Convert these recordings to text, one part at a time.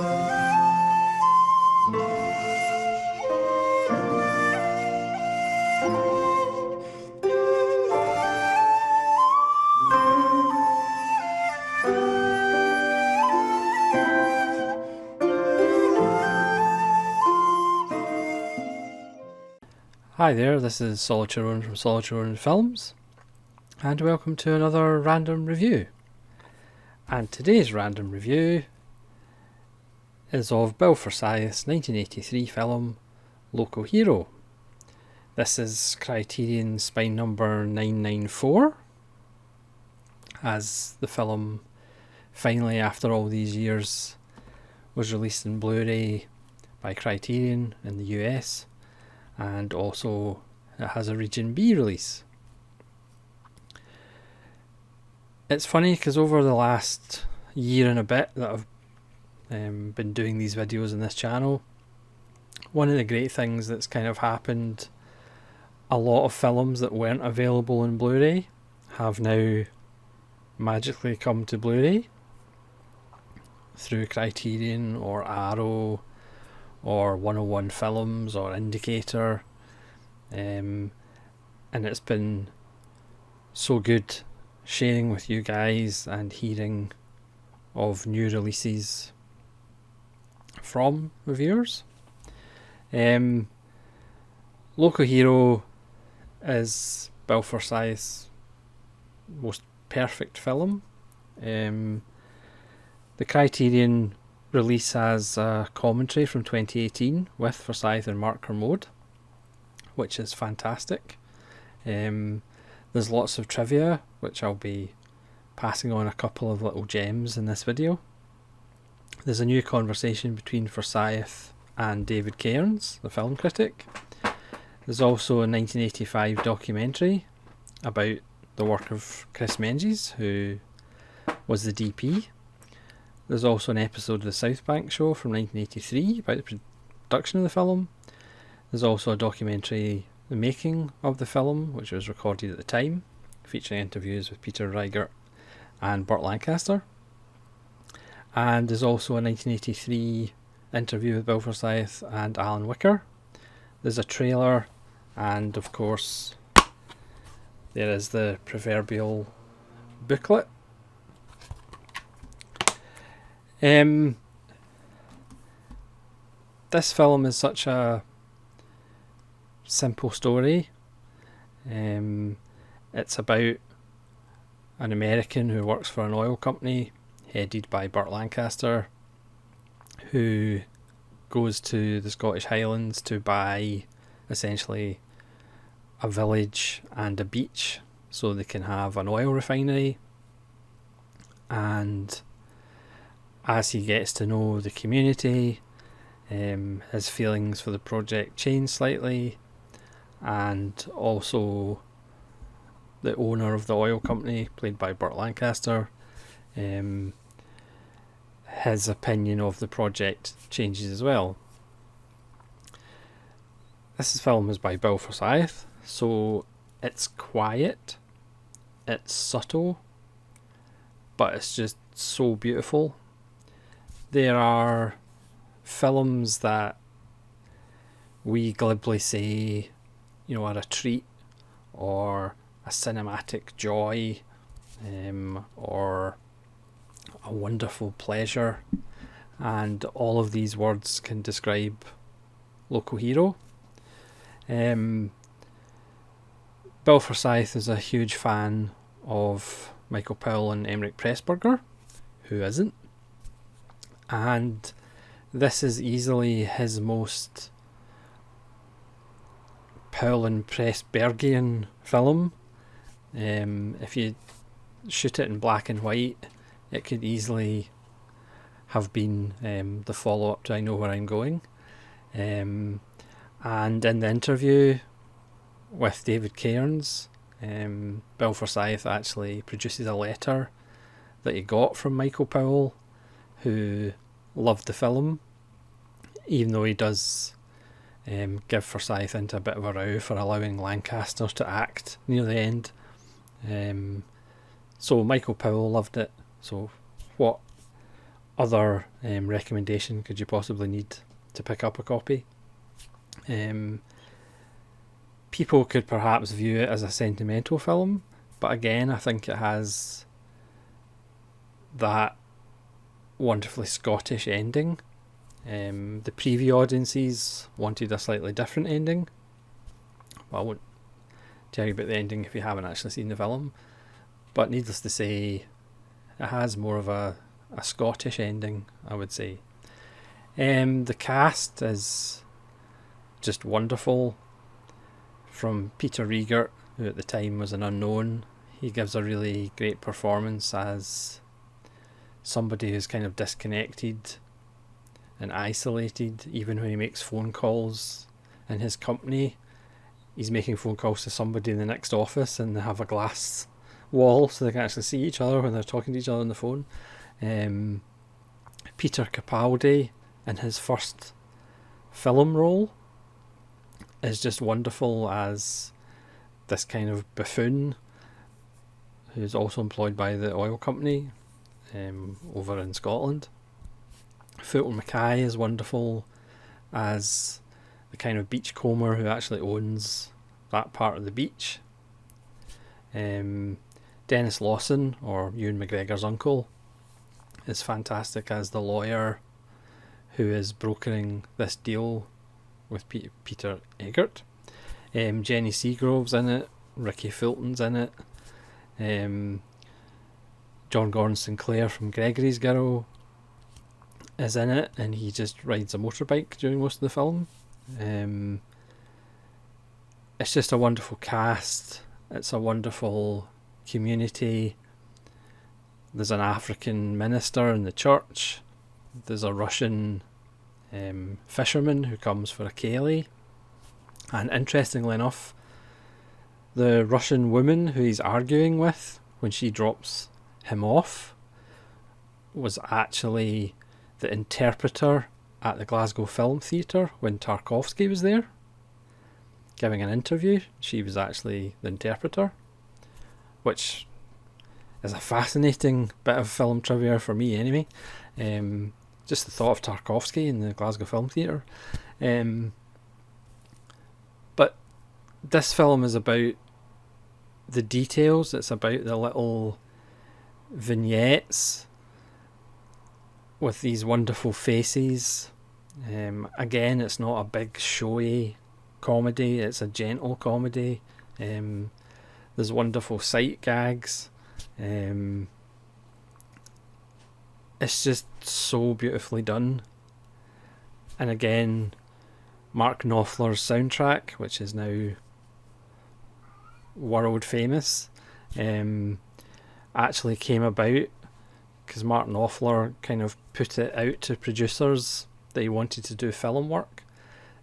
Hi there, this is Solitude from Solitude Films, and welcome to another random review. And today's random review is of Bill Forsyth's 1983 film Local Hero. This is Criterion spine number 994, as the film finally, after all these years, was released in Blu-ray by Criterion in the US. And also it has a Region B release. It's funny because over the last year and a bit that I've been doing these videos on this channel, one of the great things that's kind of happened, a lot of films that weren't available in Blu-ray have now magically come to Blu-ray through Criterion or Arrow or 101 Films or Indicator, and it's been so good sharing with you guys and hearing of new releases from reviewers. Local Hero is Bill Forsyth's most perfect film. The Criterion release has a commentary from 2018 with Forsyth and Mark Kermode, which is fantastic. There's lots of trivia, which I'll be passing on a couple of little gems in this video. There's a new conversation between Forsyth and David Cairns, the film critic. There's also a 1985 documentary about the work of Chris Menzies, who was the DP. There's also an episode of the South Bank Show from 1983 about the production of the film. There's also a documentary, The Making of the Film, which was recorded at the time, featuring interviews with Peter Riegert and Burt Lancaster. And there's also a 1983 interview with Bill Forsyth and Alan Wicker. There's a trailer, and of course there is the proverbial booklet. This film is such a simple story. It's about an American who works for an oil company headed by Burt Lancaster, who goes to the Scottish Highlands to buy essentially a village and a beach so they can have an oil refinery. And as he gets to know the community, his feelings for the project change slightly, and also the owner of the oil company, played by Burt Lancaster, his opinion of the project changes as well. This film is by Bill Forsyth, so it's quiet, it's subtle, but it's just so beautiful. There are films that we glibly say, are a treat or a cinematic joy, or a wonderful pleasure, and all of these words can describe Local Hero. Bill Forsyth is a huge fan of Michael Powell and Emmerich Pressburger. Who isn't? And this is easily his most Powell and Pressburgian film. If you shoot it in black and white, it could easily have been the follow-up to I Know Where I'm Going. And in the interview with David Cairns, Bill Forsyth actually produces a letter that he got from Michael Powell, who loved the film, even though he does give Forsyth into a bit of a row for allowing Lancaster to act near the end. So Michael Powell loved it. So what other recommendation could you possibly need to pick up a copy? People could perhaps view it as a sentimental film, but again, I think it has that wonderfully Scottish ending. The preview audiences wanted a slightly different ending. Well, I won't tell you about the ending if you haven't actually seen the film, but needless to say, it has more of a Scottish ending, I would say. The cast is just wonderful. From Peter Riegert, who at the time was an unknown, he gives a really great performance as somebody who's kind of disconnected and isolated. Even when he makes phone calls in his company, he's making phone calls to somebody in the next office, and they have a glass wall so they can actually see each other when they're talking to each other on the phone. Peter Capaldi, in his first film role, is just wonderful as this kind of buffoon who's also employed by the oil company over in Scotland. Fulton Mackay is wonderful as the kind of beachcomber who actually owns that part of the beach. Dennis Lawson, or Ewan McGregor's uncle, is fantastic as the lawyer who is brokering this deal with Peter Eggert. Jenny Seagrove's in it, Ricky Fulton's in it, John Gordon Sinclair from Gregory's Girl is in it, and he just rides a motorbike during most of the film. It's just a wonderful cast. It's a wonderful community. There's an African minister in the church. There's a Russian fisherman who comes for a ceilidh. And interestingly enough, the Russian woman who he's arguing with when she drops him off was actually the interpreter at the Glasgow Film Theatre when Tarkovsky was there giving an interview. She was actually the interpreter, which is a fascinating bit of film trivia for me anyway. Just the thought of Tarkovsky in the Glasgow Film Theatre. But this film is about the details. It's about the little vignettes with these wonderful faces. Again, it's not a big showy comedy. It's a gentle comedy. There's wonderful sight gags. It's just so beautifully done. And again, Mark Knopfler's soundtrack, which is now world famous, actually came about because Mark Knopfler kind of put it out to producers that he wanted to do film work,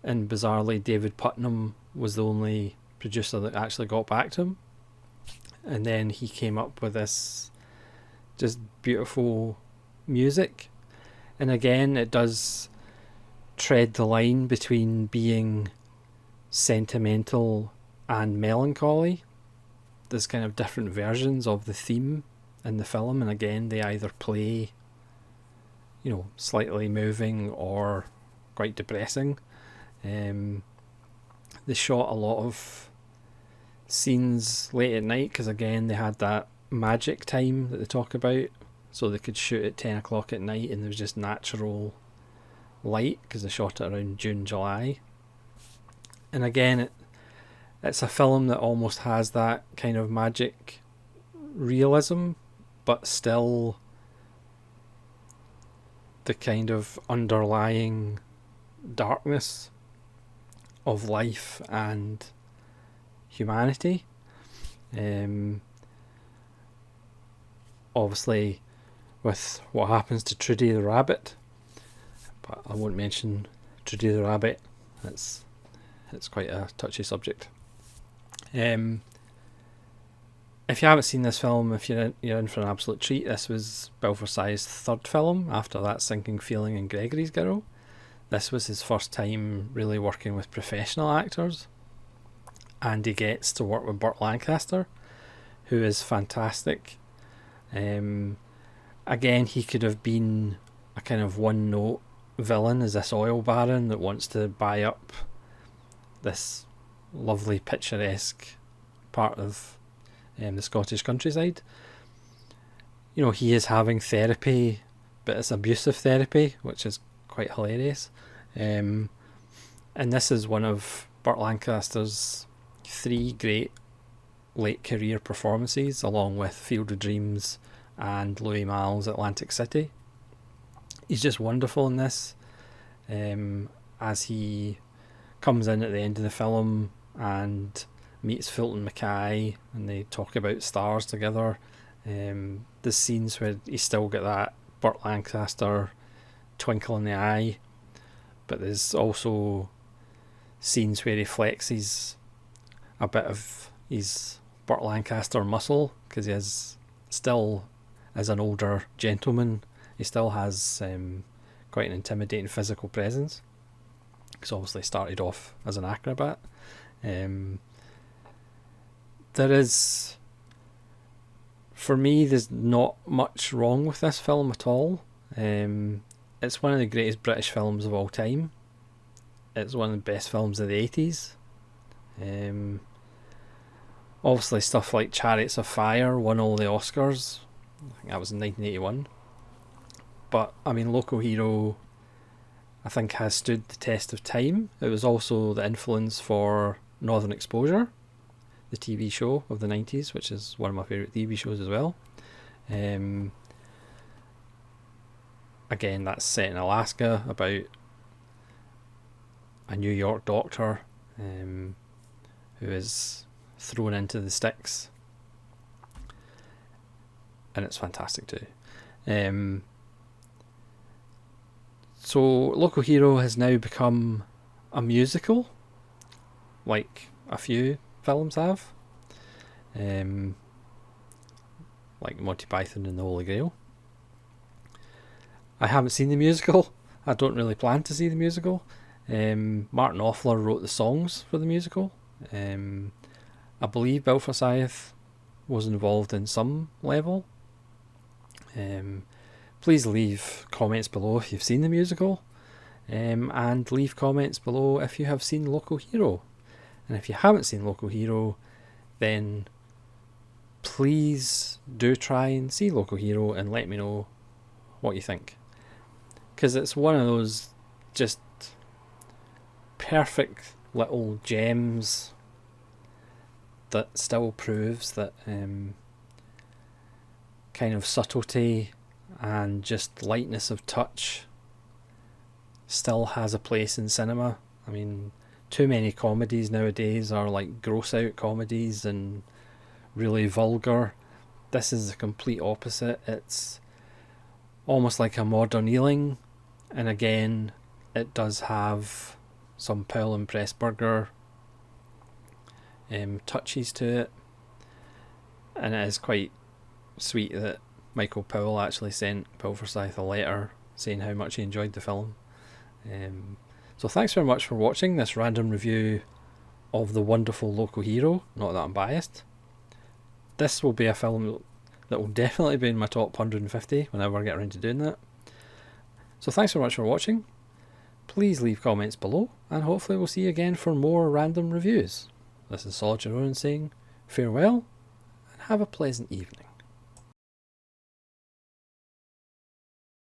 and bizarrely David Putnam was the only producer that actually got back to him. And then he came up with this just beautiful music. And again, it does tread the line between being sentimental and melancholy. There's kind of different versions of the theme in the film, and again, they either play, slightly moving or quite depressing. They shot a lot of scenes late at night because again they had that magic time that they talk about, so they could shoot at 10 o'clock at night and there was just natural light because they shot it around June, July. And again, it's a film that almost has that kind of magic realism, but still the kind of underlying darkness of life and humanity. Obviously with what happens to Trudy the rabbit, but I won't mention Trudy the rabbit. It's quite a touchy subject. If you haven't seen this film, if you're in for an absolute treat. This was Bill Forsyth's third film after That Sinking Feeling in Gregory's Girl. This was his first time really working with professional actors, and he gets to work with Burt Lancaster, who is fantastic. Again, he could have been a kind of one-note villain is this oil baron that wants to buy up this lovely picturesque part of the Scottish countryside. You know, he is having therapy, but it's abusive therapy, which is quite hilarious. And this is one of Burt Lancaster's 3 great late career performances, along with Field of Dreams and Louis Malle's Atlantic City. He's just wonderful in this, as he comes in at the end of the film and meets Fulton Mackay and they talk about stars together. There's scenes where he's still got that Burt Lancaster twinkle in the eye, but there's also scenes where he flexes a bit of his Burt Lancaster muscle, because he is still, as an older gentleman, he still has quite an intimidating physical presence, because obviously started off as an acrobat. There is, for me, there's not much wrong with this film at all. It's one of the greatest British films of all time. It's one of the best films of the 80s. Obviously stuff like Chariots of Fire won all the Oscars. I think that was in 1981. But, I mean, Local Hero, I think, has stood the test of time. It was also the influence for Northern Exposure, the TV show of the 90s, which is one of my favourite TV shows as well. Again, that's set in Alaska, about a New York doctor who is thrown into the sticks, and it's fantastic too. So Local Hero has now become a musical, like a few films have, like Monty Python and the Holy Grail. I haven't seen the musical. I don't really plan to see the musical. Martin Offler wrote the songs for the musical. I believe Bill Forsyth was involved in some level. Please leave comments below if you've seen the musical, and leave comments below if you have seen Local Hero. And if you haven't seen Local Hero, then please do try and see Local Hero and let me know what you think, because it's one of those just perfect little gems that still proves that kind of subtlety and just lightness of touch still has a place in cinema. I mean, too many comedies nowadays are like gross out comedies and really vulgar. This is the complete opposite. It's almost like a modern Ealing, and again, it does have some Powell and Pressburger touches to it, and it is quite sweet that Michael Powell actually sent Bill Forsyth a letter saying how much he enjoyed the film. So thanks very much for watching this random review of the wonderful Local Hero. Not that I'm biased. This will be a film that will definitely be in my top 150 whenever I get around to doing that. So thanks very much for watching. Please leave comments below, and hopefully we'll see you again for more random reviews. This is Solid Ronan saying farewell, and have a pleasant evening.